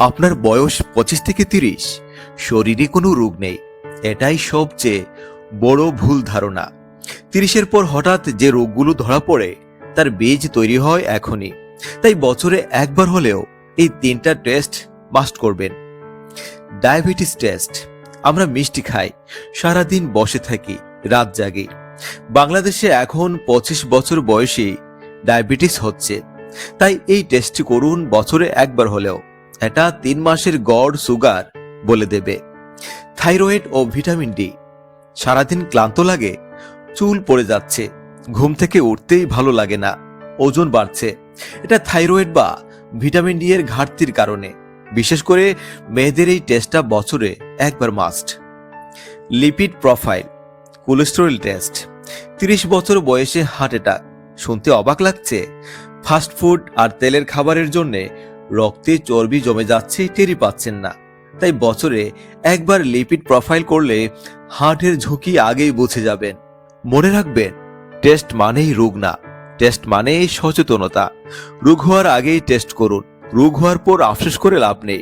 আপনার বয়স 25 থেকে 30, শরীরে কোনো রোগ নেই, এটাই সবচেয়ে বড় ভুল ধারণা। 30-এর পর হঠাৎ যে রোগগুলো ধরা পড়ে তার বীজ তৈরি হয় এখনই। তাই বছরে একবার হলেও এই 3টা টেস্ট মাস্ট করবেন। Diabetes test. আমরা মিষ্টি খাই, সারাদিন বসে থাকি, রাত জাগি। বাংলাদেশে এখন 25 বছর বয়সে ডায়াবেটিস হচ্ছে। তাই এই টেস্টটি করুন বছরে একবার হলেও। এটা 3 মাসের গড় সুগার বলে দেবে। থাইরয়েড ও ভিটামিন ডি। সারাদিন ক্লান্ত লাগে, চুল পড়ে যাচ্ছে, ঘুম থেকে উঠতেই ভালো লাগে না, ওজন বাড়ছে। এটা থাইরয়েড বা ভিটামিন ডি এর ঘাটতির কারণে। বিশেষ করে মেয়েদের এই টেস্টটা বছরে একবার must. Lipid profile, cholesterol test. 30 বছর বয়সে হার্ট অ্যাটাক, শুনতে অবাক লাগছে? ফাস্ট ফুড আর তেলের খাবারের জন্য রক্তে চর্বি জমে যাচ্ছে, টেরই পাচ্ছেন না। তাই বছরে একবার লিপিড প্রোফাইল করলে হার্টের ঝুঁকি আগেই বুঝে যাবেন। মনে রাখবেন, টেস্ট মানেই রোগ না, টেস্ট মানেই সচেতনতা। রোগ হওয়ার আগেই টেস্ট করুন, রোগ হওয়ার পর আফসোস করে লাভ নেই।